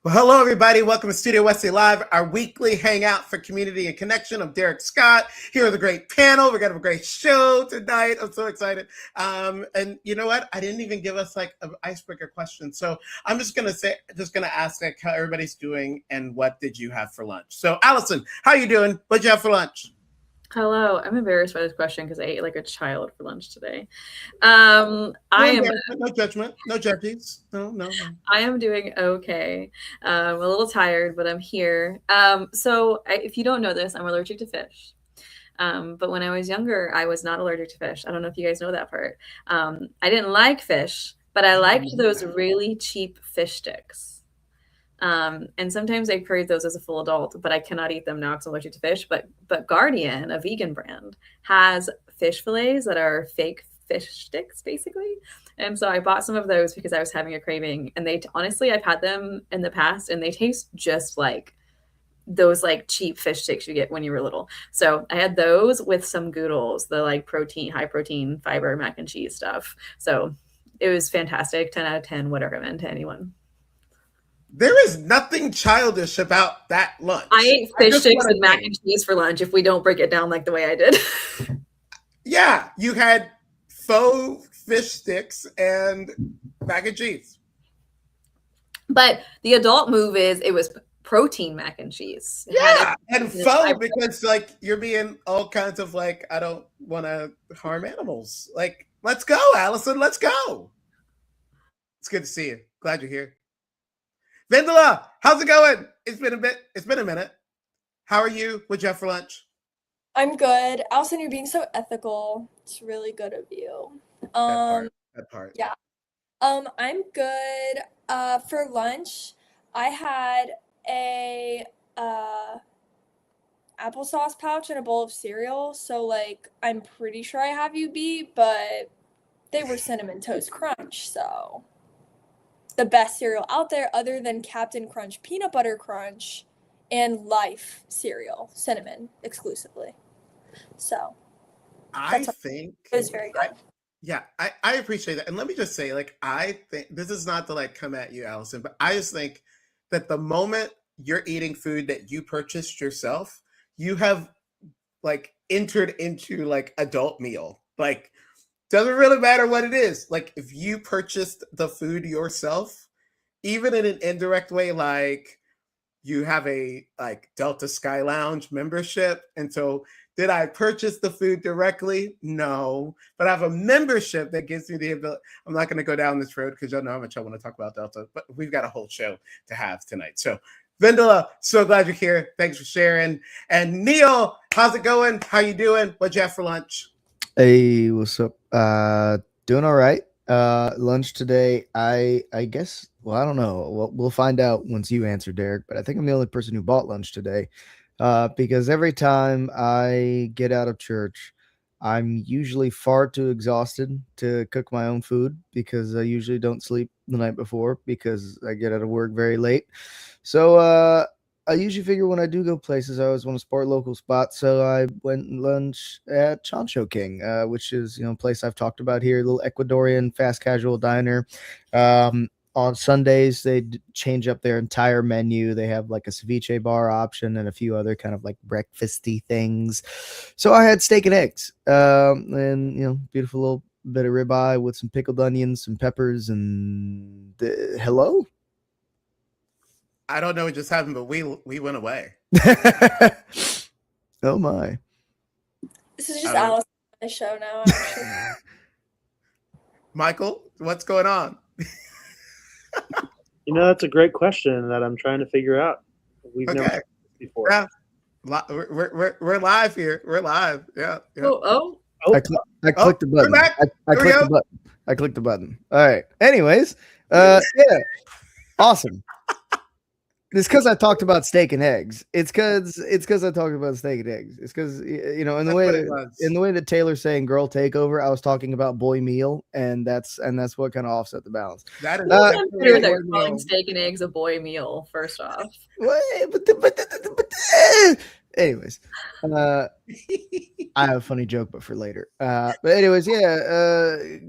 Well, hello, everybody. Welcome to Studio Wesley Live, our weekly hangout for community and connection. I'm Derek Scott, here with a great panel. We're going to have a great show tonight. I'm so excited. And you know what? I didn't even give us like an icebreaker question. So I'm just going to ask like how everybody's doing and what did you have for lunch? So Allison, how you doing? What'd you have for lunch? Hello, I'm embarrassed by this question because I ate like a child for lunch today. No judgment, no judges. No. I am doing okay. I'm a little tired, but I'm here. If you don't know this, I'm allergic to fish. But when I was younger, I was not allergic to fish. I don't know if you guys know that part. I didn't like fish, but I liked those really cheap fish sticks. And sometimes I crave those as a full adult, but I cannot eat them now because I'm allergic to fish. But Guardian, a vegan brand, has fish fillets that are fake fish sticks, basically. And so I bought some of those because I was having a craving. And honestly, I've had them in the past, and they taste just like those like cheap fish sticks you get when you were little. So I had those with some Goodles, the like high protein fiber mac and cheese stuff. So it was fantastic. 10 out of 10 would recommend to anyone. There is nothing childish about that lunch. I ate fish sticks and mac and cheese for lunch if we don't break it down like the way I did. Yeah, you had faux fish sticks and mac and cheese. But the adult move is it was protein mac and cheese. Yeah, and faux because like you're being all kinds of like, I don't want to harm animals. Like, let's go, Allison, let's go. It's good to see you. Glad you're here. Vendela, how's it going? It's been a minute. How are you? What'd you have for lunch? I'm good. Allison, you're being so ethical. It's really good of you. That part. Yeah. I'm good. For lunch, I had a applesauce pouch and a bowl of cereal. So like I'm pretty sure I have you beat, but they were Cinnamon Toast Crunch, so the best cereal out there other than Captain Crunch Peanut Butter Crunch and Life cereal, cinnamon exclusively. So I think it was very good. I appreciate that. And let me just say, like, I think this is not to like come at you, Allison, but I just think that the moment you're eating food that you purchased yourself, you have like entered into like adult meal. Like, doesn't really matter what it is. Like, if you purchased the food yourself, even in an indirect way, like you have a like Delta Sky Lounge membership, and so did I purchase the food directly? No, but I have a membership that gives me the ability. I'm not going to go down this road because y'all know how much I want to talk about Delta, but we've got a whole show to have tonight. So, Vendela, so glad you're here. Thanks for sharing. And Neil, how's it going? How you doing? What'd you have for lunch? Hey, what's up? Doing all right. Lunch today, I guess, well, I don't know. We'll find out once you answer, Derek, but I think I'm the only person who bought lunch today. Because every time I get out of church, I'm usually far too exhausted to cook my own food because I usually don't sleep the night before because I get out of work very late. So, I usually figure when I do go places, I always want to support local spots. So I went and lunch at Chancho King, which is, a place I've talked about here, a little Ecuadorian fast casual diner. On Sundays, they change up their entire menu. They have like a ceviche bar option and a few other kind of like breakfasty things. So I had steak and eggs, and beautiful little bit of ribeye with some pickled onions, some peppers, and hello. I don't know what just happened, but we went away. Oh my! This is just Alice on the show now. Actually. Michael, what's going on? That's a great question that I'm trying to figure out. We've never done this before. Yeah, we're live here. We're live. Yeah. Oh. I clicked the button. I clicked the button. All right. Anyways, yeah, awesome. It's because I talked about steak and eggs. It's because I talked about steak and eggs. It's because in the way that Taylor's saying "girl takeover," I was talking about boy meal, and that's what kind of offset the balance. That is better than calling steak and eggs a boy meal. First off, Anyways, I have a funny joke, but for later. But anyways,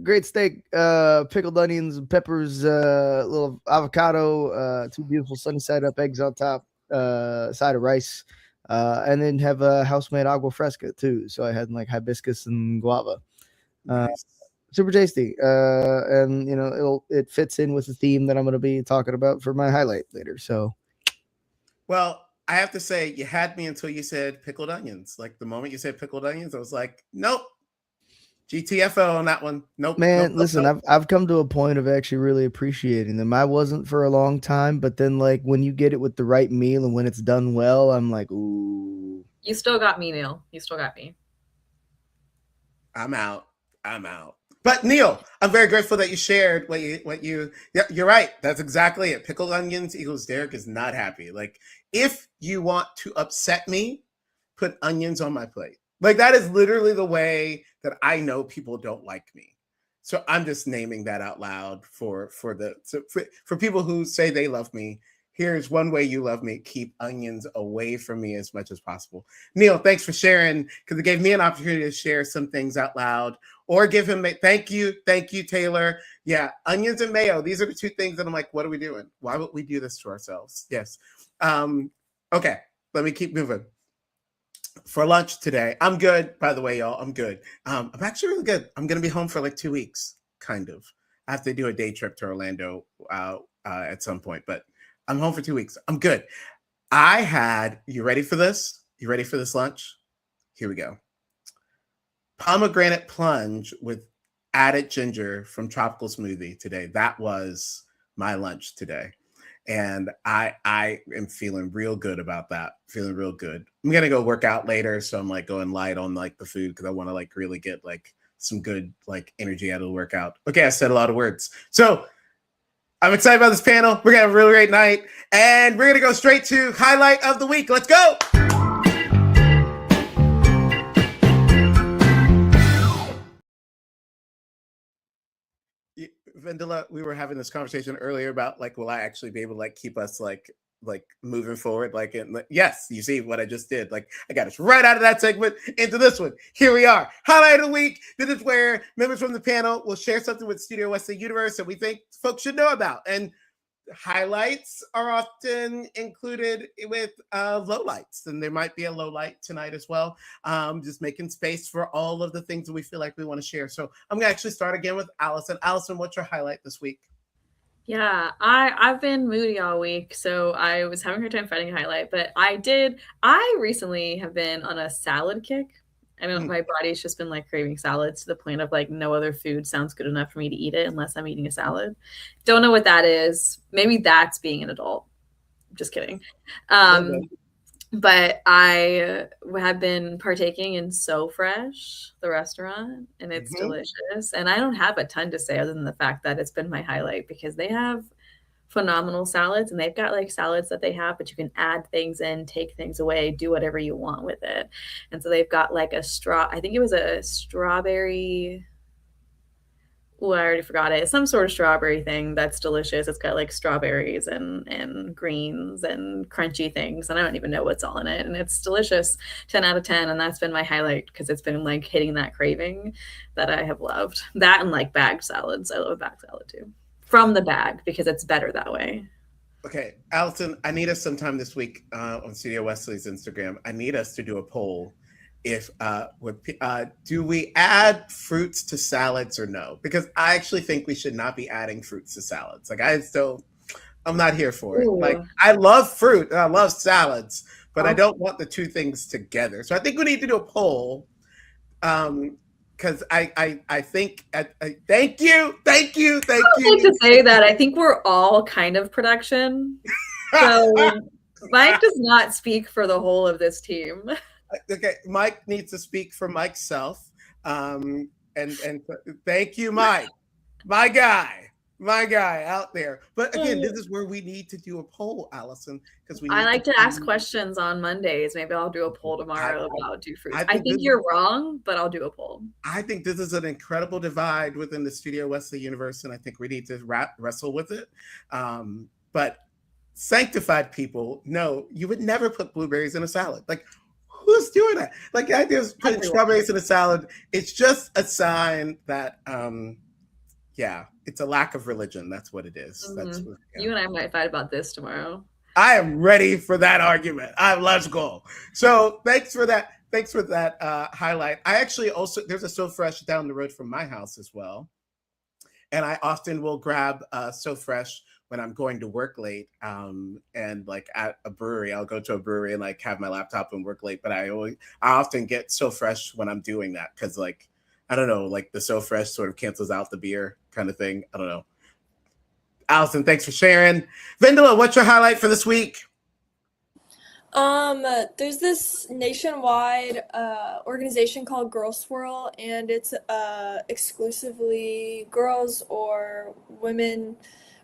great steak, pickled onions, peppers, little avocado, two beautiful sunny side up eggs on top, side of rice, and then have a house-made agua fresca too. So I had like hibiscus and guava. Nice. Super tasty, and it fits in with the theme that I'm going to be talking about for my highlight later. So, Well, I have to say, you had me until you said pickled onions. Like the moment you said pickled onions, I was like, nope. GTFO on that one. Nope. man, Nope, listen, nope. I've come to a point of actually really appreciating them. I wasn't for a long time, but then like when you get it with the right meal and when it's done well, I'm like, ooh. You still got me, Neil. You still got me. I'm out. But Neil, I'm very grateful that you shared yeah, you're right. That's exactly it. Pickled onions equals Derek is not happy. Like if you want to upset me, put onions on my plate. Like that is literally the way that I know people don't like me. So I'm just naming that out loud for people who say they love me. Here's one way you love me. Keep onions away from me as much as possible. Neil, thanks for sharing because it gave me an opportunity to share some things out loud or give him thank you, Taylor. Yeah, onions and mayo. These are the two things that I'm like, what are we doing? Why would we do this to ourselves? Yes. Okay, let me keep moving. For lunch today, I'm good. By the way, y'all, I'm good. I'm actually really good. I'm gonna be home for like 2 weeks, kind of. I have to do a day trip to Orlando at some point, but I'm home for 2 weeks. I'm good. You ready for this? You ready for this lunch? Here we go. Pomegranate plunge with added ginger from Tropical Smoothie today. That was my lunch today. And I am feeling real good about that. Feeling real good. I'm gonna go work out later, so I'm like going light on like the food because I want to like really get like some good like energy out of the workout. Okay, I said a lot of words. So I'm excited about this panel. We're gonna have a really great night, and we're gonna go straight to highlight of the week. Let's go. Vendela, we were having this conversation earlier about like, will I actually be able to like keep us like moving forward? Like, yes, you see what I just did. Like, I got us right out of that segment into this one. Here we are. Highlight of the week. This is where members from the panel will share something with Studio Wesley Universe that we think folks should know about. And highlights are often included with lowlights, and there might be a low light tonight as well. Just making space for all of the things that we feel like we want to share. So I'm gonna actually start again with Allison. Allison, what's your highlight this week? Yeah, I've been moody all week, so I was having a hard time finding a highlight, but I recently have been on a salad kick. I mean, my body's just been like craving salads to the point of like no other food sounds good enough for me to eat it unless I'm eating a salad. Don't know what that is. Maybe that's being an adult. Just kidding. But I have been partaking in So Fresh, the restaurant, and it's delicious. And I don't have a ton to say other than the fact that it's been my highlight because they have phenomenal salads, and they've got like salads that they have, but you can add things in, take things away, do whatever you want with it. And so they've got like I think it was a strawberry. Oh, I already forgot it. It's some sort of strawberry thing that's delicious. It's got like strawberries and greens and crunchy things. And I don't even know what's all in it. And it's delicious. 10 out of 10. And that's been my highlight because it's been like hitting that craving that I have loved. That and like bagged salads. I love a bagged salad too. From the bag because it's better that way. Okay, Allison, I need us sometime this week on Studio Wesley's Instagram. I need us to do a poll. If do we add fruits to salads or no? Because I actually think we should not be adding fruits to salads. Like I'm not here for it. Ooh. Like I love fruit and I love salads, but I don't want the two things together. So I think we need to do a poll. Because I think thank you. I hate to say that I think we're all kind of production. So Mike does not speak for the whole of this team. Okay, Mike needs to speak for Mike's self. And thank you, Mike, my guy out there. But again, this is where we need to do a poll, Allison, because I like to ask questions on Mondays. Maybe I'll do a poll tomorrow about do fruits. I think you're wrong, but I'll do a poll. I think this is an incredible divide within the Studio Wesley universe, and I think we need to wrestle with it. But sanctified people know you would never put blueberries in a salad. Like, who's doing that? Like the idea of putting strawberries in a salad. It's just a sign that, yeah, it's a lack of religion. That's what it is. Mm-hmm. That's what, yeah. You and I might fight about this tomorrow. I am ready for that argument. Let's go. So thanks for that. Thanks for that highlight. I actually also, there's a So Fresh down the road from my house as well. And I often will grab So Fresh when I'm going to work late, and like at a brewery. I'll go to a brewery and like have my laptop and work late. But I often get So Fresh when I'm doing that because, like, I don't know, like the So Fresh sort of cancels out the beer kind of thing. I don't know. Allison, thanks for sharing. Vendela, what's your highlight for this week? There's this nationwide organization called Girl Swirl, and it's exclusively girls or women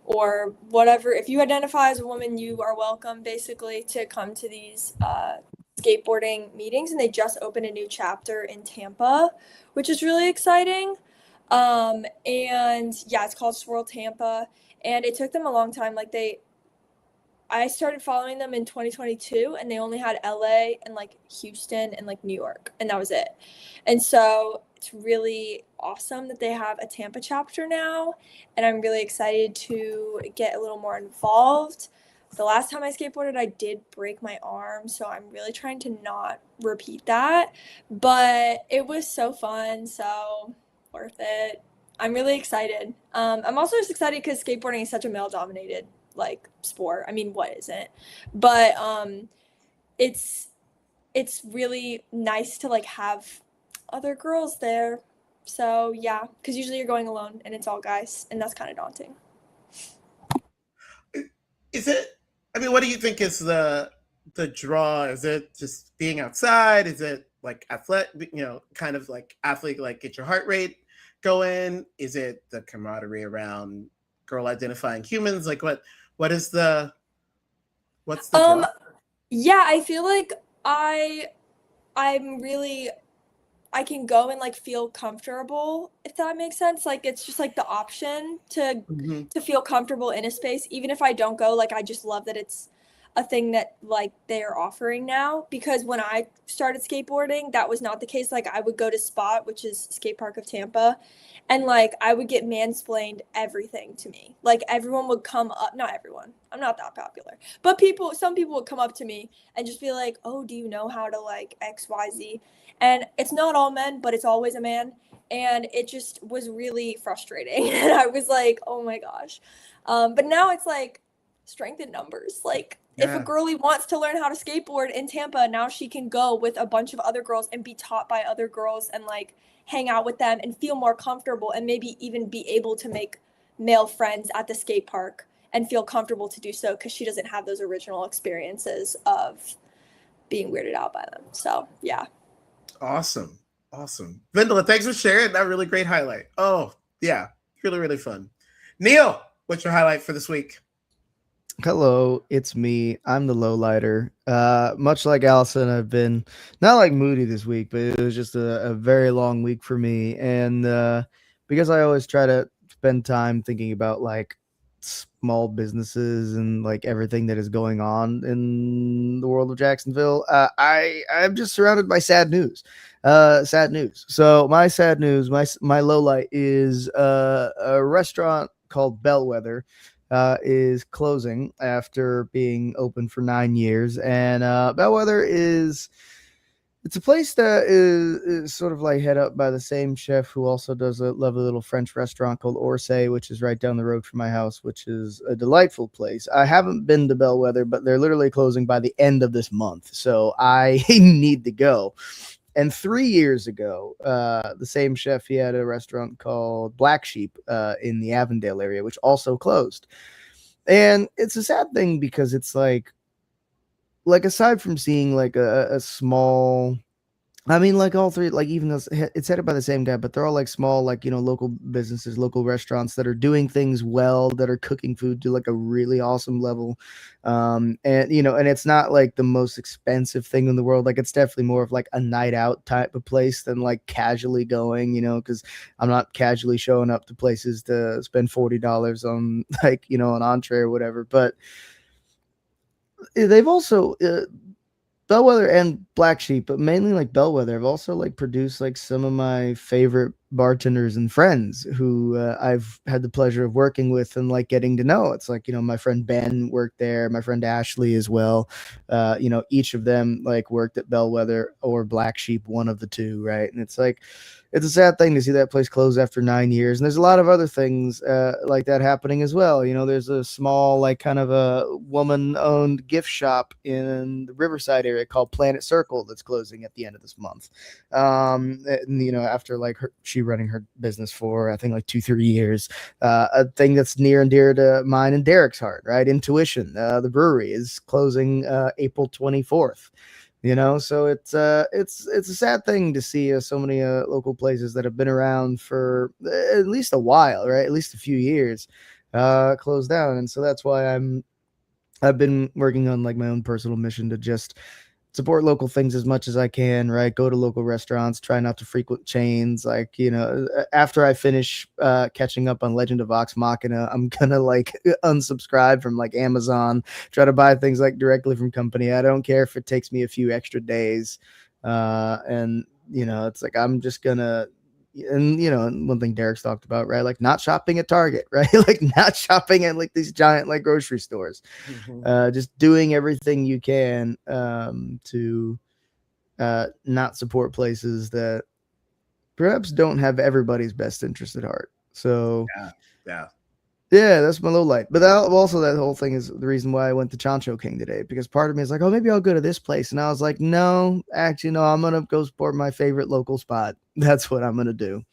or whatever. If you identify as a woman, you are welcome basically to come to these skateboarding meetings, and they just opened a new chapter in Tampa, which is really exciting. And yeah, it's called Swirl Tampa, and it took them a long time. Like I started following them in 2022, and they only had LA and like Houston and like New York, and that was it. And so it's really awesome that they have a Tampa chapter now, and I'm really excited to get a little more involved. The last time I skateboarded, I did break my arm, so I'm really trying to not repeat that, but it was so fun, so worth it. I'm really excited. I'm also just excited because skateboarding is such a male-dominated like sport. I mean, what isn't? But it's really nice to like have other girls there. So yeah, because usually you're going alone and it's all guys, and that's kind of daunting. Is it? I mean, what do you think is the draw? Is it just being outside? Is it like athletic? You know, kind of like athlete, like get your heart rate going? Is it the camaraderie around girl identifying humans? Like what's the draw? Yeah, I feel like I'm really, I can go and like feel comfortable, if that makes sense. Like it's just like the option to feel comfortable in a space, even if I don't go. Like I just love that it's a thing that like they're offering now, because when I started skateboarding, that was not the case. Like I would go to Spot, which is skate park of Tampa, and like I would get mansplained everything to me. Like everyone would come up, not everyone, I'm not that popular, but some people would come up to me and just be like, oh, do you know how to like XYZ? And it's not all men, but it's always a man. And it just was really frustrating. And I was like, oh my gosh. But now it's like strength in numbers. Like if a girlie wants to learn how to skateboard in Tampa, now she can go with a bunch of other girls and be taught by other girls and like hang out with them and feel more comfortable, and maybe even be able to make male friends at the skate park and feel comfortable to do so, because she doesn't have those original experiences of being weirded out by them. So yeah. Awesome. Vendela, thanks for sharing that really great highlight. Oh yeah, really, really fun. Neil, what's your highlight for this week? Hello, it's me. I'm the lowlighter. Much like Allison, I've been not like moody this week, but it was just a very long week for me. And because I always try to spend time thinking about like small businesses and like everything that is going on in the world of Jacksonville, I'm just surrounded by sad news. So my sad news, my lowlight is a restaurant called Bellwether. Is closing after being open for 9 years, and Bellwether it's a place that is sort of like head up by the same chef who also does a lovely little French restaurant called Orsay, which is right down the road from my house, which is a delightful place. I haven't been to Bellwether, but they're literally closing by the end of this month, so I need to go. And 3 years ago, the same chef, he had a restaurant called Black Sheep in the Avondale area, which also closed. And it's a sad thing because it's like aside from seeing like a small, I mean, like all three, like even though it's headed by the same guy, but they're all like small, like, you know, local businesses, local restaurants that are doing things well, that are cooking food to like a really awesome level. And, you know, and it's not like the most expensive thing in the world. Like it's definitely more of like a night out type of place than like casually going, you know, because I'm not casually showing up to places to spend $40 on like, you know, an entree or whatever. But they've also, Bellwether and Black Sheep, but mainly like Bellwether. I've also like produced like some of my favorite bartenders and friends who I've had the pleasure of working with and like getting to know. It's like, my friend Ben worked there, my friend Ashley as well. Each of them like worked at Bellwether or Black Sheep, one of the two, right? And it's like, it's a sad thing to see that place close after 9 years. And there's a lot of other things like that happening as well. There's a small, like kind of a woman owned gift shop in the Riverside area called Planet Circle that's closing at the end of this month. After like she running her business for, I think like 2-3 years, a thing that's near and dear to mine and Derek's heart, right? Intuition, the brewery is closing April 24th. So it's a sad thing to see so many local places that have been around for at least a while, right? At least a few years, close down. And so that's why I've been working on like my own personal mission to just support local things as much as I can, right? Go to local restaurants, try not to frequent chains. Like, after I finish catching up on Legend of Vox Machina, I'm gonna like unsubscribe from like Amazon, try to buy things like directly from company. I don't care if it takes me a few extra days. It's like I'm just gonna, and one thing Derek's talked about, right? Like not shopping at Target, right? Like not shopping at like these giant like grocery stores. Just doing everything you can to not support places that perhaps don't have everybody's best interest at heart. So yeah, that's my low light. But also that whole thing is the reason why I went to Chancho King today, because part of me is like, oh, maybe I'll go to this place. And I was like, no, actually, no, I'm going to go support my favorite local spot. That's what I'm going to do.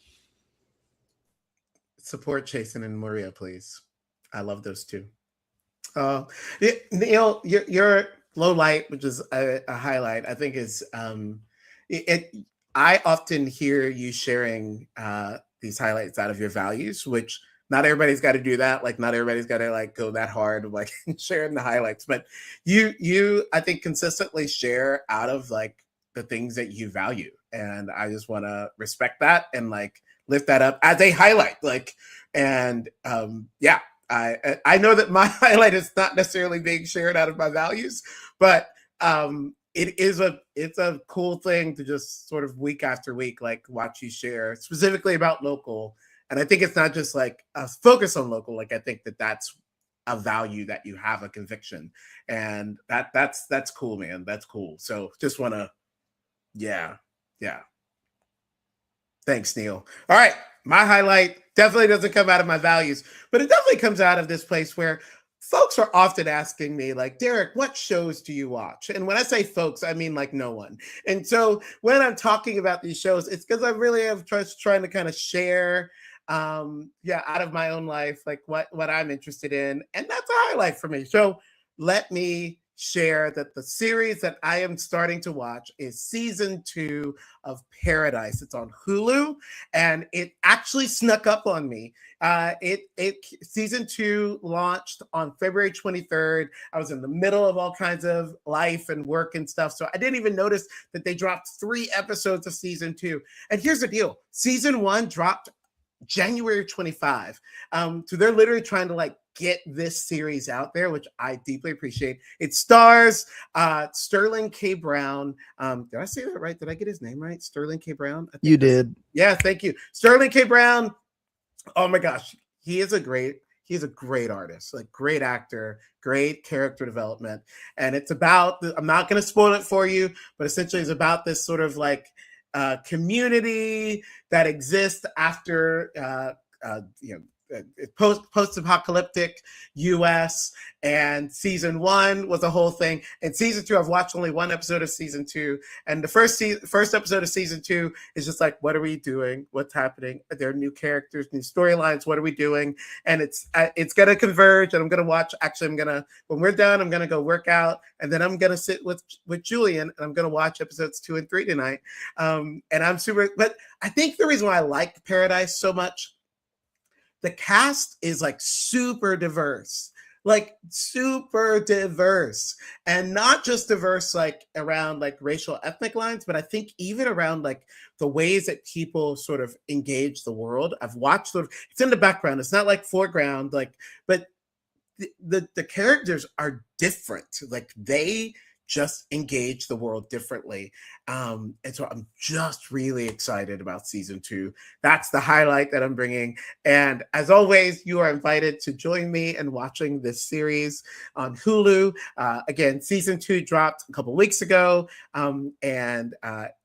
Support Jason and Maria, please. I love those two. Neil, your low light, which is a highlight, I think is I often hear you sharing these highlights out of your values, which not everybody's got to do that. Like not everybody's got to like go that hard, like sharing the highlights, but you I think consistently share out of like the things that you value. And I just want to respect that and like lift that up as a highlight. Like, and yeah, I know that my highlight is not necessarily being shared out of my values, but it's a cool thing to just sort of week after week, like watch you share specifically about local. And I think it's not just like a focus on local. Like I think that that's a value that you have, a conviction, and that's cool, man. That's cool. So just want to, yeah. Thanks, Neil. All right. My highlight definitely doesn't come out of my values, but it definitely comes out of this place where folks are often asking me, like, Derek, what shows do you watch? And when I say folks, I mean like no one. And so when I'm talking about these shows, it's because I really am trying to kind of share, out of my own life, like what I'm interested in. And that's a highlight for me. So let me share that the series that I am starting to watch is season 2 of Paradise. It's on Hulu, and it actually snuck up on me. Season 2 launched on February 23rd. I was in the middle of all kinds of life and work and stuff, so I didn't even notice that they dropped 3 episodes of season 2. And here's the deal: season 1 dropped January 25. So they're literally trying to like get this series out there, which I deeply appreciate. It stars Sterling K. Brown. Did I say that right? Did I get his name right? Sterling K. Brown? You did. Yeah, thank you. Sterling K. Brown. Oh my gosh. He's a great artist, like great actor, great character development. And it's about, I'm not going to spoil it for you, but essentially it's about this sort of like community that exists after post-apocalyptic US, and season 1 was a whole thing, and season 2 I've watched only 1 episode of season 2, and the first episode of season 2 is just like, what are we doing, what's happening, there are new characters, new storylines, what are we doing? And it's gonna converge, and I'm gonna watch, actually when we're done, I'm gonna go work out, and then I'm gonna sit with Julian, and I'm gonna watch episodes 2 and 3 tonight. And I'm super, but I think the reason why I like Paradise so much, the cast is like super diverse, and not just diverse like around like racial ethnic lines, but I think even around like the ways that people sort of engage the world. I've watched sort of, it's in the background, it's not like foreground, like, but the characters are different. Like they just engage the world differently. And so I'm just really excited about season 2. That's the highlight that I'm bringing. And as always, you are invited to join me in watching this series on Hulu. Again, season 2 dropped a couple weeks ago. And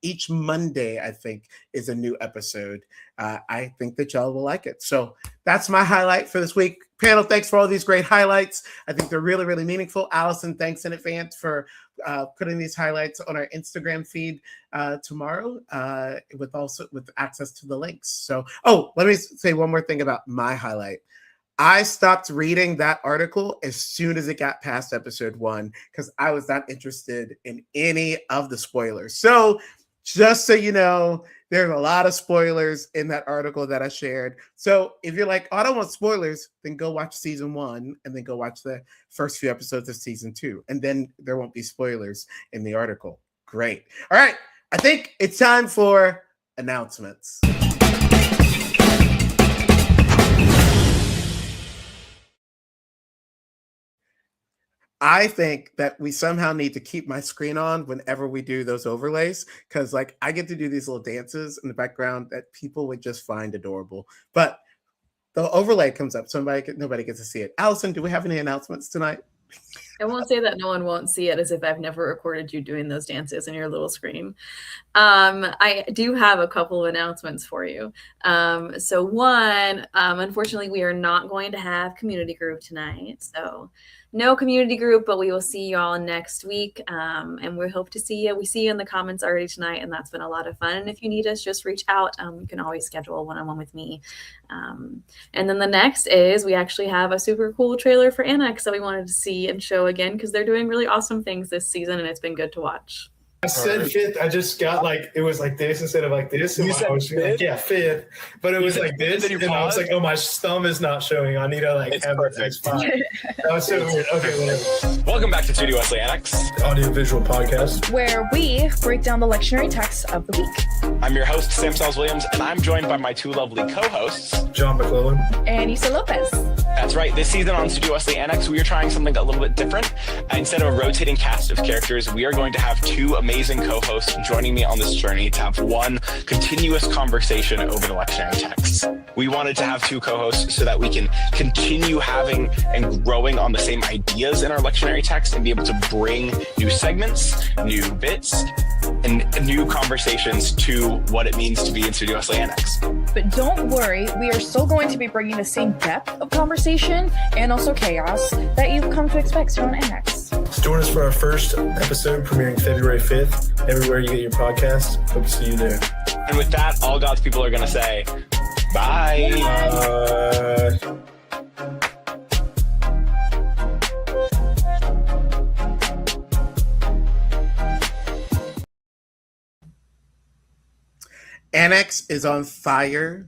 each Monday, I think, is a new episode. I think that y'all will like it. So that's my highlight for this week. Panel, thanks for all these great highlights. I think they're really, really meaningful. Allison, thanks in advance for putting these highlights on our Instagram feed tomorrow with access to the links. So, let me say one more thing about my highlight. I stopped reading that article as soon as it got past episode 1 because I was not interested in any of the spoilers. So just so you know, there's a lot of spoilers in that article that I shared. So if you're like, I don't want spoilers, then go watch season 1 and then go watch the first few episodes of season 2. And then there won't be spoilers in the article. Great. All right. I think it's time for announcements. I think that we somehow need to keep my screen on whenever we do those overlays because, I get to do these little dances in the background that people would just find adorable. But the overlay comes up, so nobody gets to see it. Allison, do we have any announcements tonight? I won't say that no one won't see it as if I've never recorded you doing those dances in your little screen. I do have a couple of announcements for you. So one, unfortunately, we are not going to have community group tonight. So no community group, but we will see you all next week. And we hope to see you. We see you in the comments already tonight, and that's been a lot of fun. And if you need us, just reach out. You can always schedule a one-on-one with me. And then the next is we actually have a super cool trailer for Annex that we wanted to see and show again because they're doing really awesome things this season, and it's been good to watch. I said fifth. I just got it was like this instead of like this. You said fifth? Yeah, fifth. But it was like this. Then you and I was like, oh, my thumb is not showing. I need to It's have perfect. X5. That was so weird. Okay, whatever. Welcome back to Studio Wesley Annex. Audio-visual podcast. where we break down the lectionary text of the week. I'm your host, Sam Sells-Williams, and I'm joined by my two lovely co-hosts. John McClellan. And Issa Lopez. That's right. This season on Studio Wesley Annex, we are trying something a little bit different. Instead of a rotating cast of characters, we are going to have two amazing co-hosts joining me on this journey to have one continuous conversation over the lectionary texts. We wanted to have two co-hosts so that we can continue having and growing on the same ideas in our lectionary text and be able to bring new segments, new bits, and new conversations to what it means to be in Studio Wesley Annex. But don't worry, we are still going to be bringing the same depth of conversation and also chaos that you've come to expect here on Annex. Join us for our first episode premiering February 5th. Everywhere you get your podcast. Hope to see you there. And with that, all God's people are going to say, bye. Annex is on fire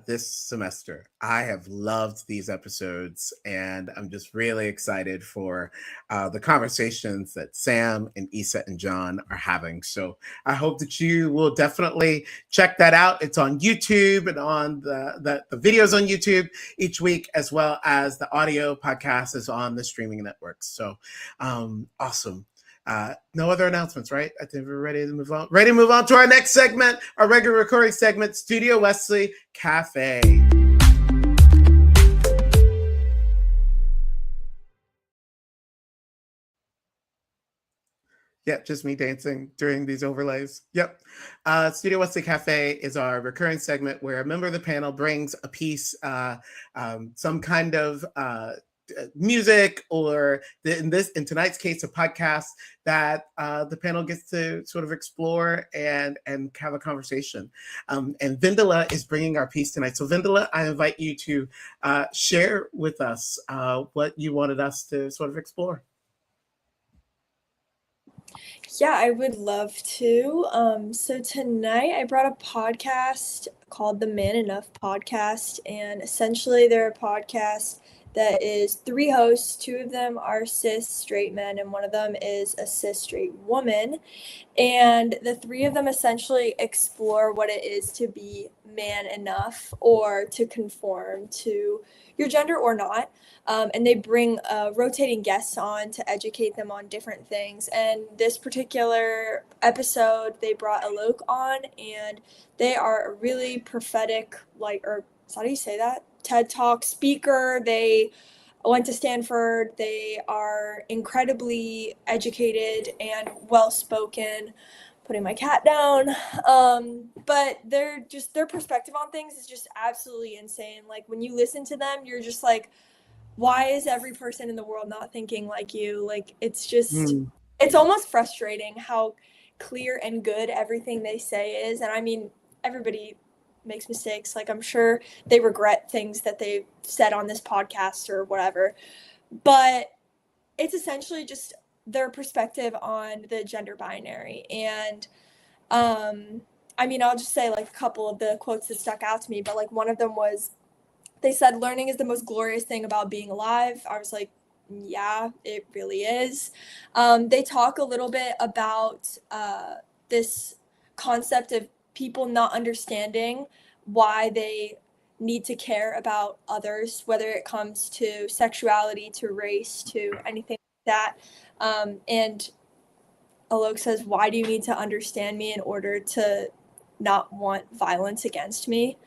this semester. I have loved these episodes, and I'm just really excited for the conversations that Sam and Issa and John are having. So I hope that you will definitely check that out. It's on YouTube and on the videos on YouTube each week, as well as the audio podcast is on the streaming networks. So awesome. No other announcements, right? I think we're ready to move on. Ready to move on to our next segment, our regular recurring segment, Studio Wesley Cafe. Yep, just me dancing during these overlays. Yep. Studio Wesley Cafe is our recurring segment where a member of the panel brings a piece, some kind of music, or in tonight's case, a podcast that the panel gets to sort of explore and have a conversation. And Vindala is bringing our piece tonight. So Vindala, I invite you to share with us what you wanted us to sort of explore. Yeah, I would love to. So tonight I brought a podcast called the Man Enough Podcast, and essentially they're a podcast that is 3 hosts. 2 of them are cis straight men, and one of them is a cis straight woman. And the 3 of them essentially explore what it is to be man enough or to conform to your gender or not. And they bring rotating guests on to educate them on different things. And this particular episode, they brought Alok on, and they are a really prophetic, or is that how you say that? TED Talk speaker. They went to Stanford. They are incredibly educated and well-spoken. Putting my cat down. But their perspective on things is just absolutely insane. Like, when you listen to them, you're just like, why is every person in the world not thinking like you? Like, it's just, it's almost frustrating how clear and good everything they say is. And I mean, everybody makes mistakes. Like, I'm sure they regret things that they said on this podcast or whatever. But it's essentially just their perspective on the gender binary. And I mean, I'll just say like a couple of the quotes that stuck out to me, but like one of them was, they said, learning is the most glorious thing about being alive. I was like, yeah, it really is. They talk a little bit about this concept of people not understanding why they need to care about others, whether it comes to sexuality, to race, to anything like that. And Alok says, why do you need to understand me in order to not want violence against me?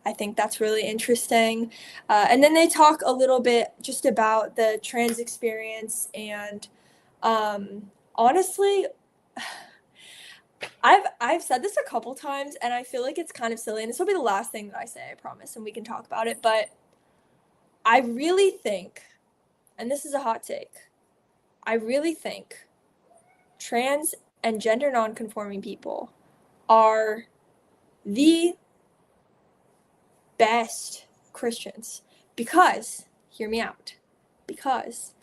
I think that's really interesting. And then they talk a little bit just about the trans experience. And honestly, I've said this a couple times, and I feel like it's kind of silly. And this will be the last thing that I say, I promise, and we can talk about it. But I really think, and this is a hot take, I really think trans and gender nonconforming people are the best Christians because, hear me out, because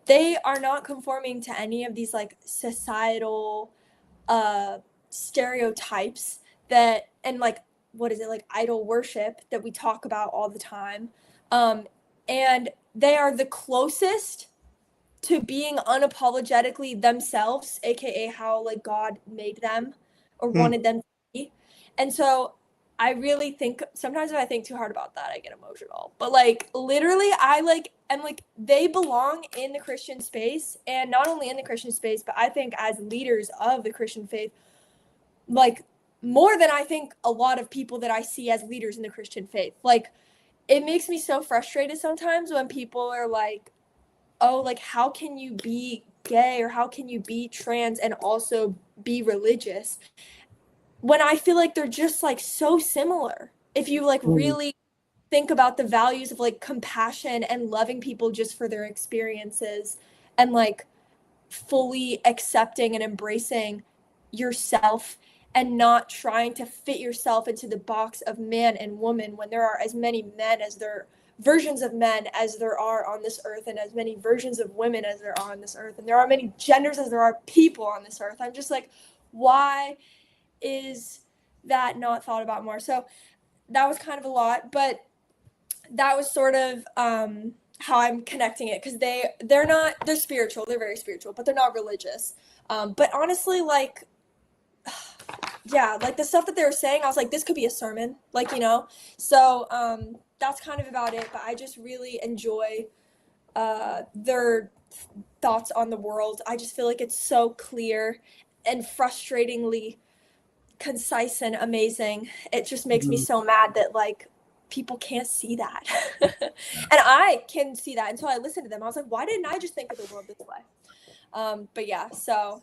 they are not conforming to any of these like societal stereotypes that, and like, what is it, like idol worship that we talk about all the time. And they are the closest to being unapologetically themselves, aka how like God made them or wanted them to be. And so I really think sometimes if I think too hard about that, I get emotional. But like literally, I like am like, they belong in the Christian space, and not only in the Christian space, but I think as leaders of the Christian faith, like more than I think a lot of people that I see as leaders in the Christian faith. Like, it makes me so frustrated sometimes when people are like, oh, like, how can you be gay or how can you be trans and also be religious? When I feel like they're just like so similar. If you like really think about the values of like compassion and loving people just for their experiences and like fully accepting and embracing yourself and not trying to fit yourself into the box of man and woman when there are as many men as there versions of men as there are on this earth, and as many versions of women as there are on this earth, and there are many genders as there are people on this earth. I'm just like, why is that not thought about more? So that was kind of a lot, but that was sort of how I'm connecting it, because they're spiritual, they're very spiritual, but they're not religious. But honestly, like, yeah, like the stuff that they were saying, I was like, this could be a sermon, like, you know. So that's kind of about it. But I just really enjoy their thoughts on the world. I just feel like it's so clear and frustratingly concise and amazing. It just makes me so mad that like people can't see that. And I can see that until I listen to them. I was like, why didn't I just think of the world this way? But yeah, so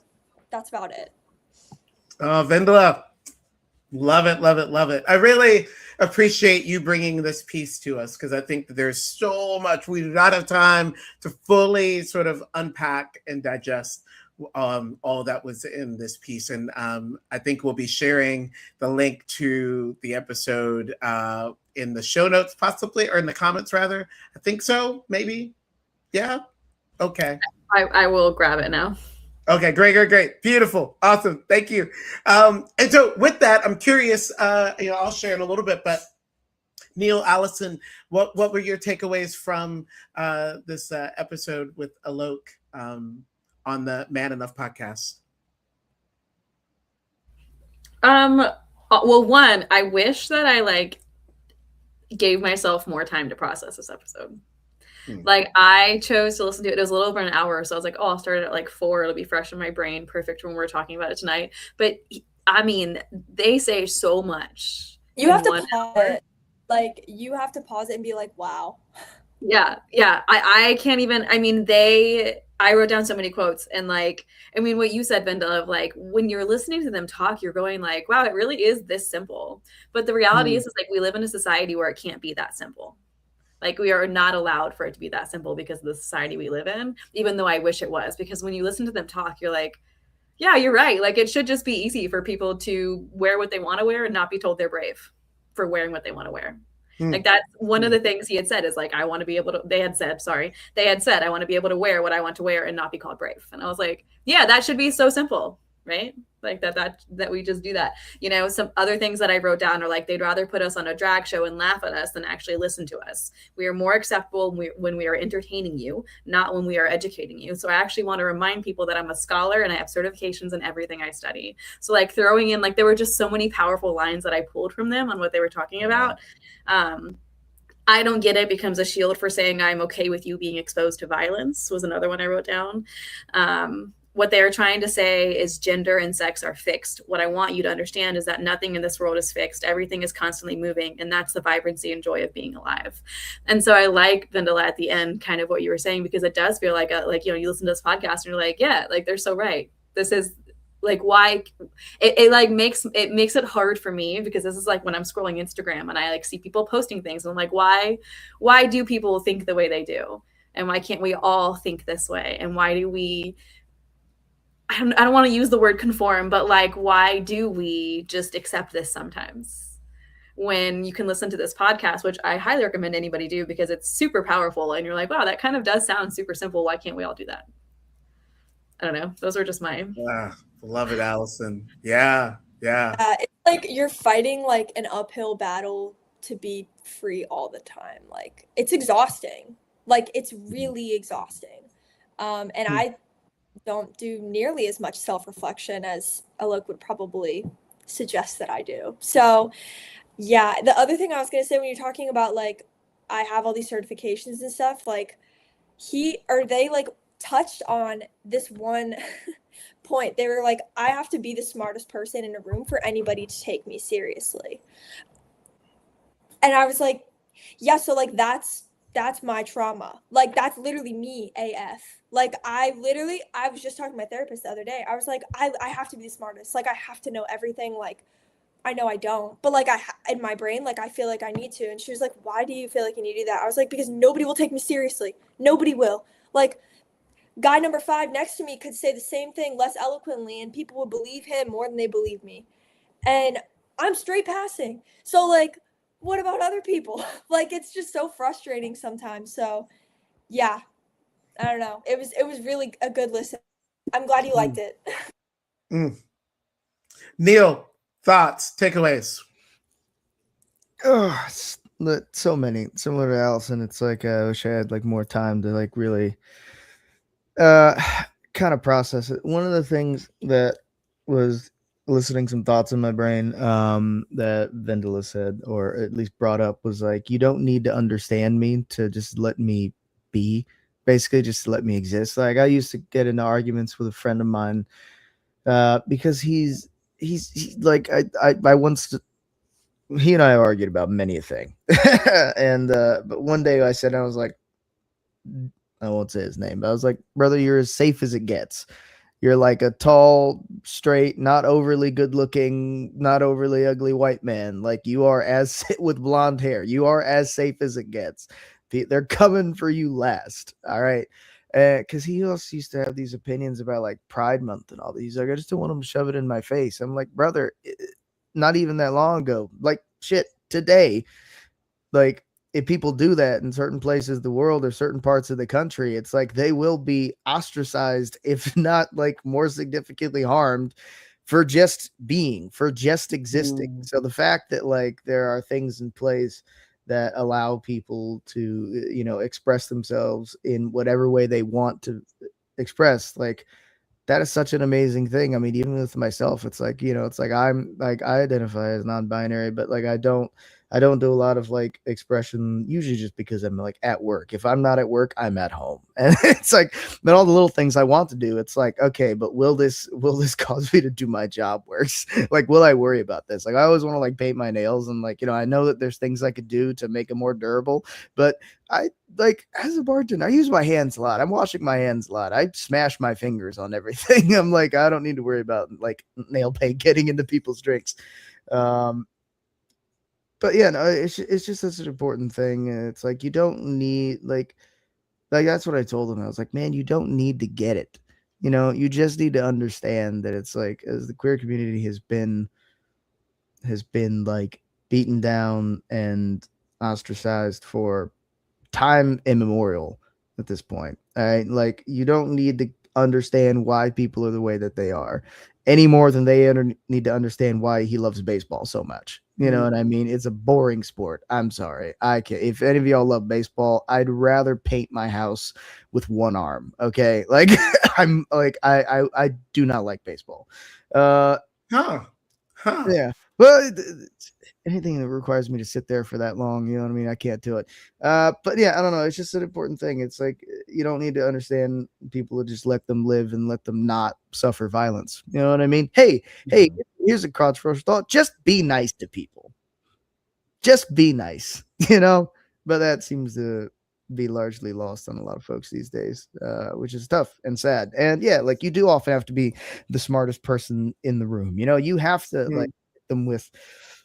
that's about it. Vendela, love it, love it, love it. I really appreciate you bringing this piece to us, because I think that there's so much we do not have time to fully sort of unpack and digest all that was in this piece. And I think we'll be sharing the link to the episode in the show notes, possibly, or in the comments rather. I think so, maybe. Yeah. Okay. I will grab it now. Okay, great. Beautiful. Awesome. Thank you. And so with that, I'm curious, I'll share in a little bit, but Neil, Allison, what were your takeaways from this episode with Alok on the Man Enough podcast? Well, one, I wish that I like gave myself more time to process this episode. Like I chose to listen to it. It was a little over an hour. So I was like, oh, I'll start it at like 4. It'll be fresh in my brain. Perfect when we're talking about it tonight. But I mean, they say so much. You have to pause it. Like you have to pause it and be like, wow. Yeah. I can't even, I mean, I wrote down so many quotes and like, I mean, what you said, Vinda, of like, when you're listening to them talk, you're going like, wow, it really is this simple. But the reality is like, we live in a society where it can't be that simple. Like we are not allowed for it to be that simple because of the society we live in, even though I wish it was, because when you listen to them talk, you're like, yeah, you're right. Like it should just be easy for people to wear what they want to wear and not be told they're brave for wearing what they want to wear. Like that's one of the things he had said is like, I want to be able to, they had said, I want to be able to wear what I want to wear and not be called brave. And I was like, yeah, that should be so simple, right? Like that we just do that. You know, some other things that I wrote down are like, they'd rather put us on a drag show and laugh at us than actually listen to us. We are more acceptable when we are entertaining you, not when we are educating you. So I actually want to remind people that I'm a scholar and I have certifications in everything I study. So like throwing in, like, there were just so many powerful lines that I pulled from them on what they were talking about. I don't get it becomes a shield for saying I'm okay with you being exposed to violence was another one I wrote down. What they are trying to say is gender and sex are fixed. What I want you to understand is that nothing in this world is fixed. Everything is constantly moving, and that's the vibrancy and joy of being alive. And so I like, Vendela, at the end, kind of what you were saying, because it does feel like, you listen to this podcast and you're like, yeah, like they're so right. This is like why it like makes it hard for me, because this is like when I'm scrolling Instagram and I like see people posting things and I'm like, why do people think the way they do? And why can't we all think this way? And why do we, I don't want to use the word conform, but like, why do we just accept this sometimes? When you can listen to this podcast, which I highly recommend anybody do because it's super powerful, and you're like, wow, that kind of does sound super simple. Why can't we all do that? I don't know. Those are just mine. Love it, Allison. Yeah. It's like you're fighting like an uphill battle to be free all the time. Like it's exhausting. Like it's really exhausting. And I don't do nearly as much self-reflection as Alok would probably suggest that I do. So yeah, the other thing I was going to say when you're talking about like, I have all these certifications and stuff, like they like touched on this one point. They were like, I have to be the smartest person in a room for anybody to take me seriously. And I was like, yeah, so like that's my trauma. Like that's literally me AF. Like I was just talking to my therapist the other day. I was like, I have to be the smartest. Like I have to know everything. Like I know I don't, but like in my brain, like I feel like I need to. And she was like, why do you feel like you need to do that? I was like, because nobody will take me seriously. Nobody will. Like guy number 5 next to me could say the same thing less eloquently and people would believe him more than they believe me. And I'm straight passing. So like, what about other people? Like, it's just so frustrating sometimes. So yeah, I don't know. It was really a good listen. I'm glad you liked it. Neil, thoughts, takeaways? Oh, so many. Similar to Allison, it's like I wish I had like more time to like really kind of process it. One of the things that was listening some thoughts in my brain that Vendela said, or at least brought up, was like, you don't need to understand me to just let me be, basically just let me exist. Like I used to get into arguments with a friend of mine because he's like I once he and I argued about many a thing and but one day I was like, I won't say his name, but I was like, brother, you're as safe as it gets. You're like a tall, straight, not overly good looking, not overly ugly white man. Like you are with blonde hair. You are as safe as it gets. They're coming for you last. All right. Because he also used to have these opinions about like Pride Month and all these. Like, I just don't want him to shove it in my face. I'm like, brother, not even that long ago, like shit, today, like, if people do that in certain places of the world or certain parts of the country, it's like they will be ostracized, if not like more significantly harmed for just being, for just existing. So the fact that like there are things in place that allow people to, express themselves in whatever way they want to express. Like, that is such an amazing thing. I mean, even with myself, it's like, it's like I'm like I identify as non-binary, but like I don't do a lot of like expression, usually just because I'm like at work. If I'm not at work, I'm at home. And it's like, then all the little things I want to do, it's like, okay, but will this cause me to do my job worse? Like, will I worry about this? Like, I always want to like paint my nails, and like, I know that there's things I could do to make them more durable, but I like, as a bartender, I use my hands a lot. I'm washing my hands a lot. I smash my fingers on everything. I'm like, I don't need to worry about like nail paint getting into people's drinks. But yeah, no, it's just such an important thing. And it's like, you don't need like that's what I told him. I was like, man, you don't need to get it. You just need to understand that it's like, as the queer community has been like beaten down and ostracized for time immemorial at this point. All right. Like, you don't need to understand why people are the way that they are any more than they need to understand why he loves baseball so much. You know what I mean? It's a boring sport. I'm sorry. I can't. If any of y'all love baseball, I'd rather paint my house with one arm. Okay. Like, I'm like, I do not like baseball. Huh. Yeah. Well, anything that requires me to sit there for that long, you know what I mean? I can't do it. But yeah, I don't know. It's just an important thing. It's like, you don't need to understand people, to just let them live and let them not suffer violence. You know what I mean? Hey, here's a controversial thought. Just be nice to people. Just be nice, But that seems to be largely lost on a lot of folks these days, which is tough and sad. And yeah, like, you do often have to be the smartest person in the room. You have to like hit them with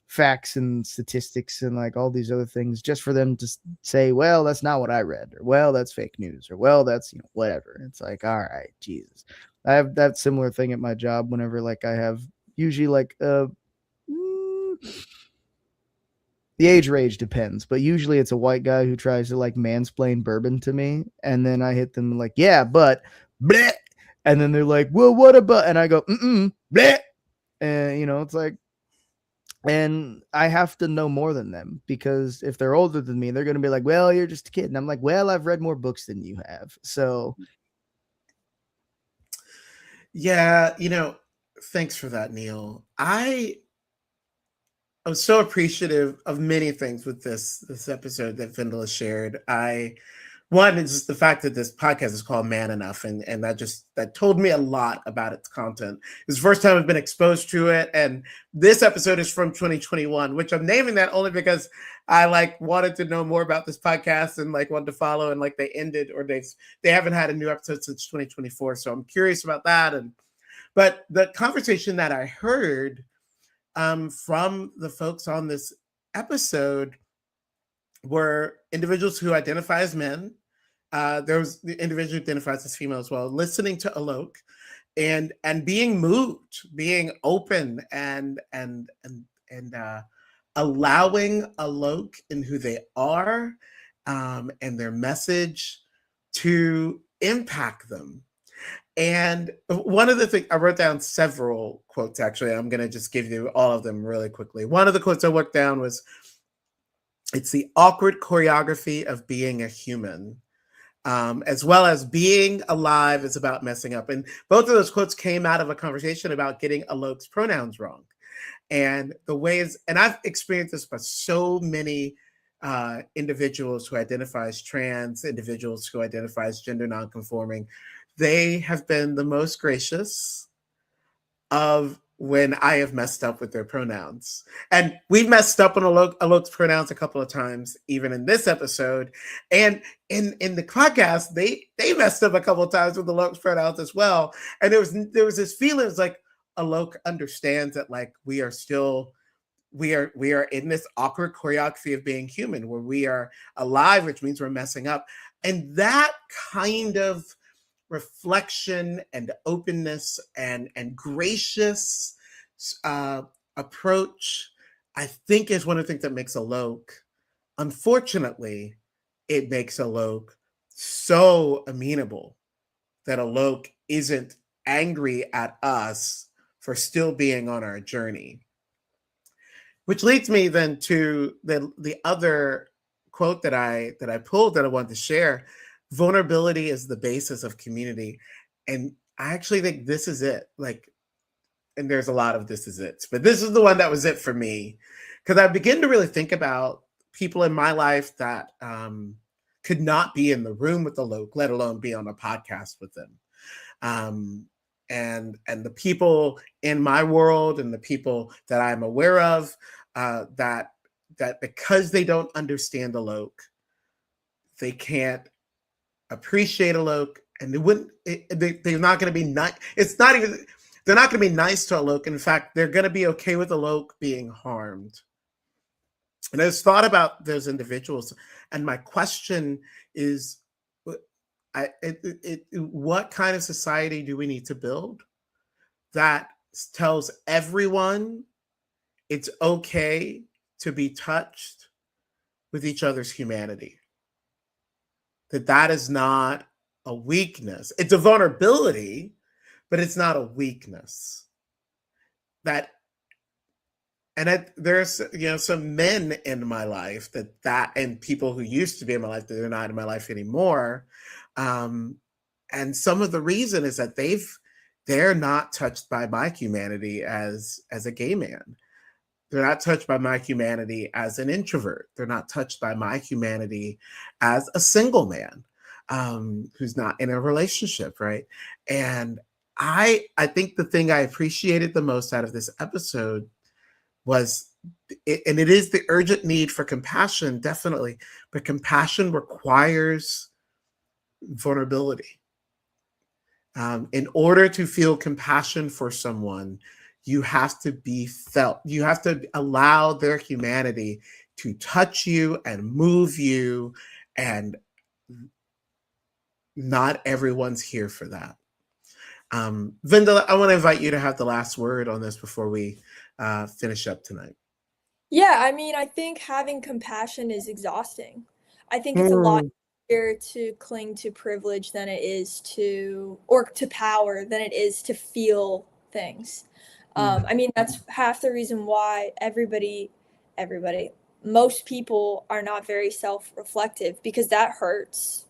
facts and statistics and like all these other things just for them to say, well, that's not what I read, or well, that's fake news, or well, that's whatever. It's like, all right, Jesus. I have that similar thing at my job whenever like I have usually like the age range depends, but usually it's a white guy who tries to like mansplain bourbon to me, and then I hit them like, yeah, but bleh, and then they're like, well, what about? And I go, bleh, and it's like, and I have to know more than them, because if they're older than me, they're gonna be like, well, you're just a kid, and I'm like, well, I've read more books than you have, so. Yeah, thanks for that, Neil. I'm so appreciative of many things with this episode that Vindel has shared. One is just the fact that this podcast is called Man Enough, and that told me a lot about its content. It's the first time I've been exposed to it, and this episode is from 2021, which I'm naming that only because I like wanted to know more about this podcast and like wanted to follow, and like they ended, or they haven't had a new episode since 2024, so I'm curious about that. But the conversation that I heard from the folks on this episode were individuals who identify as men. There was the individual who identifies as female as well, listening to Alok and being moved, being open and allowing Alok in who they are and their message to impact them. And one of the things, I wrote down several quotes, actually. I'm going to just give you all of them really quickly. One of the quotes I wrote down was, it's the awkward choreography of being a human, as well as being alive is about messing up. And both of those quotes came out of a conversation about getting Alok's pronouns wrong. And the ways, and I've experienced this by so many individuals who identify as trans, individuals who identify as gender nonconforming. They have been the most gracious of when I have messed up with their pronouns. And we've messed up on Alok's pronouns a couple of times, even in this episode. And in the podcast, they messed up a couple of times with Alok's pronouns as well. And there was this feeling, it's like Alok understands that like we are in this awkward choreography of being human, where we are alive, which means we're messing up. And that kind of reflection and openness and gracious approach, I think, is one of the things that makes Alok, unfortunately, it makes Alok so amenable that Alok isn't angry at us for still being on our journey. Which leads me then to the other quote that I pulled that I wanted to share. Vulnerability is the basis of community. And I actually think this is it. Like, and there's a lot of this is it, but this is the one that was it for me. Because I begin to really think about people in my life that could not be in the room with the Loke, let alone be on a podcast with them. And the people in my world and the people that I'm aware of that because they don't understand a Loke, they can't appreciate a Loke, and they're not going to be nice. It's not even, they're not going to be nice to a Loke. In fact, they're going to be okay with a Loke being harmed. And I just thought about those individuals, and my question is, what kind of society do we need to build that tells everyone it's okay to be touched with each other's humanity? That is not a weakness. It's a vulnerability, but it's not a weakness. There's some men in my life and people who used to be in my life that are not in my life anymore. And some of the reason is that they're not touched by my humanity as a gay man. They're not touched by my humanity as an introvert. They're not touched by my humanity as a single man who's not in a relationship, right? And I think the thing I appreciated the most out of this episode was, and it is the urgent need for compassion, definitely, but compassion requires vulnerability. In order to feel compassion for someone, you have to be felt. You have to allow their humanity to touch you and move you, and not everyone's here for that. Vinda, I want to invite you to have the last word on this before we finish up tonight. Yeah, I mean, I think having compassion is exhausting. I think it's a lot easier to cling to privilege than it is to power than it is to feel things. I mean, that's half the reason why most people are not very self-reflective, because that hurts.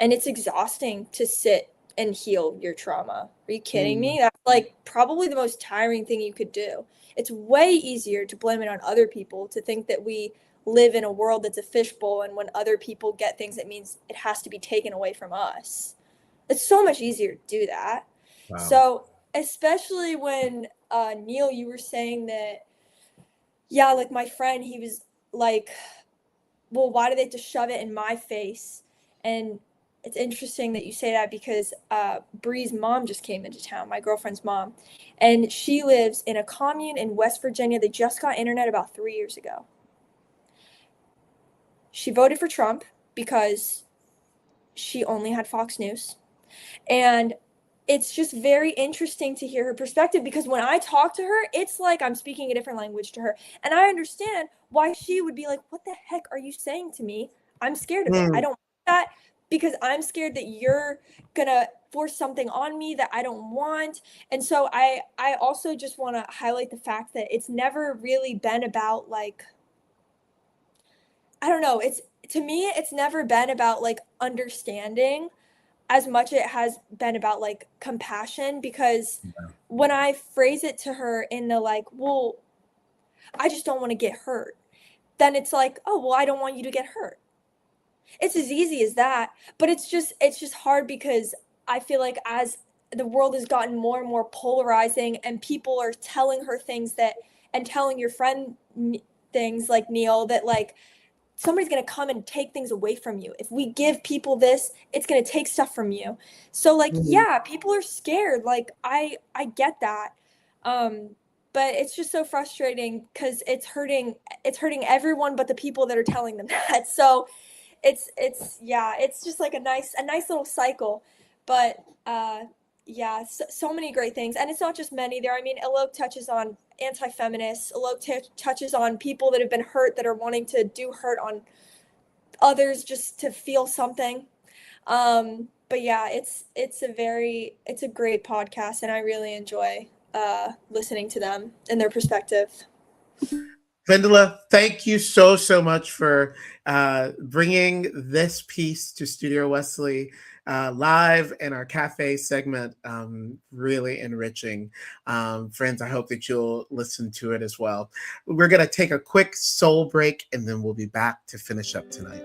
And it's exhausting to sit and heal your trauma. Are you kidding me? That's like probably the most tiring thing you could do. It's way easier to blame it on other people, to think that we live in a world that's a fishbowl, and when other people get things, it means it has to be taken away from us. It's so much easier to do that. Wow. So especially when Neil, you were saying that, yeah, like my friend, he was like, well, why do they have to shove it in my face? And it's interesting that you say that, because Bree's mom just came into town, my girlfriend's mom, and she lives in a commune in West Virginia. They just got internet about 3 years ago. She voted for Trump because she only had Fox News. And it's just very interesting to hear her perspective, because when I talk to her, it's like I'm speaking a different language to her. And I understand why she would be like, what the heck are you saying to me? I'm scared of it. I don't want that, because I'm scared that you're going to force something on me that I don't want. And so I also just want to highlight the fact that it's never really been about, like, I don't know, to me, it's never been about like understanding as much it has been about like compassion, because when I phrase it to her in the like, well, I just don't want to get hurt, then it's like, oh, well, I don't want you to get hurt. It's as easy as that. But it's just hard, because I feel like as the world has gotten more and more polarizing, and people are telling her things and telling your friend things like Neil, that like somebody's going to come and take things away from you. If we give people this, it's going to take stuff from you. So like, yeah, people are scared. Like I get that. But it's just so frustrating, because it's hurting everyone but the people that are telling them that. So it's just like a nice little cycle. But yeah, so many great things. And it's not just men either. I mean, Alok touches on anti-feminists. Alok touches on people that have been hurt, that are wanting to do hurt on others just to feel something. But yeah, it's a great podcast, and I really enjoy listening to them and their perspective. Vendela, thank you so much for bringing this piece to Studio Wesley live and our cafe segment. Really enriching. Friends, I hope that you'll listen to it as well. We're going to take a quick soul break, and then we'll be back to finish up tonight.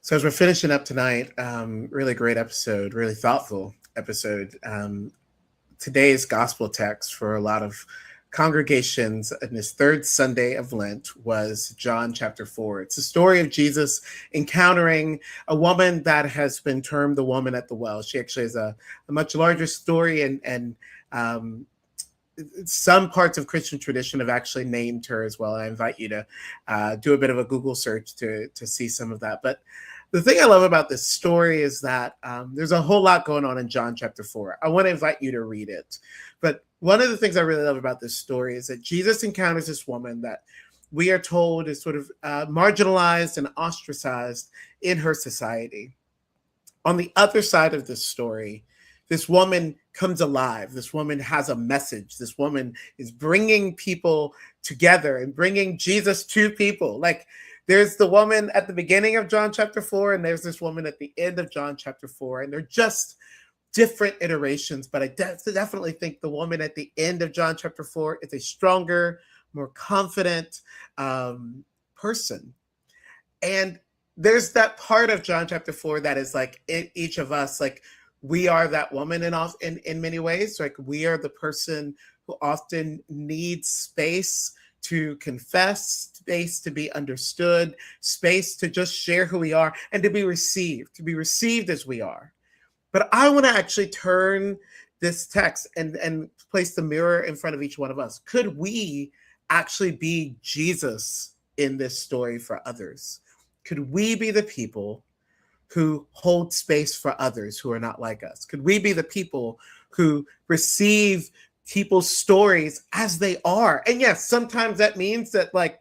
So as we're finishing up tonight, really great episode, really thoughtful episode. Today's gospel text for a lot of congregations in this third Sunday of Lent was John chapter 4. It's the story of Jesus encountering a woman that has been termed the woman at the well. She actually has a much larger story, and some parts of Christian tradition have actually named her as well. I invite you to do a bit of a Google search to see some of that. But the thing I love about this story is that there's a whole lot going on in John chapter 4. I want to invite you to read it. But one of the things I really love about this story is that Jesus encounters this woman that we are told is sort of marginalized and ostracized in her society. On the other side of this story, this woman comes alive. This woman has a message. This woman is bringing people together and bringing Jesus to people. Like, there's the woman at the beginning of John chapter 4, and there's this woman at the end of John chapter 4. And they're just different iterations. But I definitely think the woman at the end of John chapter 4 is a stronger, more confident person. And there's that part of John chapter 4 that is like in each of us, like we are that woman in many ways. Like we are the person who often needs space to confess, space to be understood, space to just share who we are and to be received as we are. But I want to actually turn this text and place the mirror in front of each one of us. Could we actually be Jesus in this story for others? Could we be the people who hold space for others who are not like us? Could we be the people who receive people's stories as they are? And yes, sometimes that means that, like,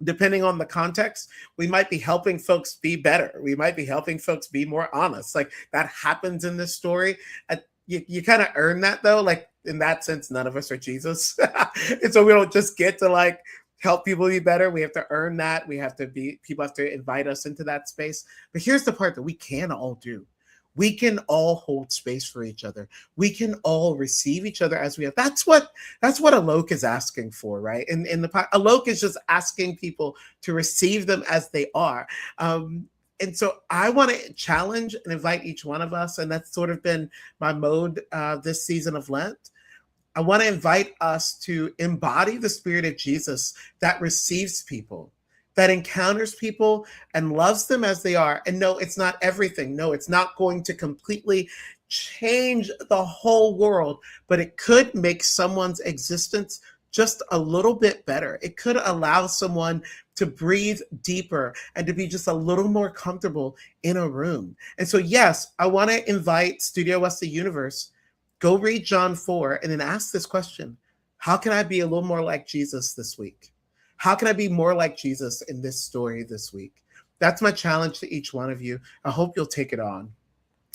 depending on the context, we might be helping folks be better. We might be helping folks be more honest. Like, that happens in this story. You kind of earn that, though. Like, in that sense, none of us are Jesus. And so we don't just get to, like, help people be better. We have to earn that. People have to invite us into that space. But here's the part that we can all do. We can all hold space for each other. We can all receive each other as we are. That's what Alok is asking for, right? Alok is just asking people to receive them as they are. And so I want to challenge and invite each one of us, and that's sort of been my mode this season of Lent. I want to invite us to embody the spirit of Jesus that receives people, that encounters people and loves them as they are. And no, it's not everything. No, it's not going to completely change the whole world, but it could make someone's existence just a little bit better. It could allow someone to breathe deeper and to be just a little more comfortable in a room. And so, yes, I want to invite Studio Wesley Universe, go read John 4 and then ask this question: how can I be a little more like Jesus this week? How can I be more like Jesus in this story this week? That's my challenge to each one of you. I hope you'll take it on.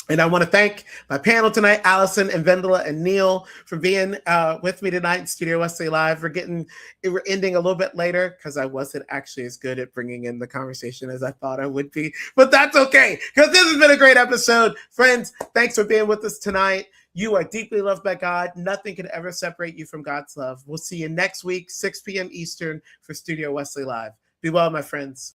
And I want to thank my panel tonight, Allison and Vendela and Neil, for being with me tonight in Studio Wesley Live. We're ending a little bit later because I wasn't actually as good at bringing in the conversation as I thought I would be. But that's okay, because this has been a great episode. Friends, thanks for being with us tonight. You are deeply loved by God. Nothing can ever separate you from God's love. We'll see you next week, 6 p.m. Eastern, for Studio Wesley Live. Be well, my friends.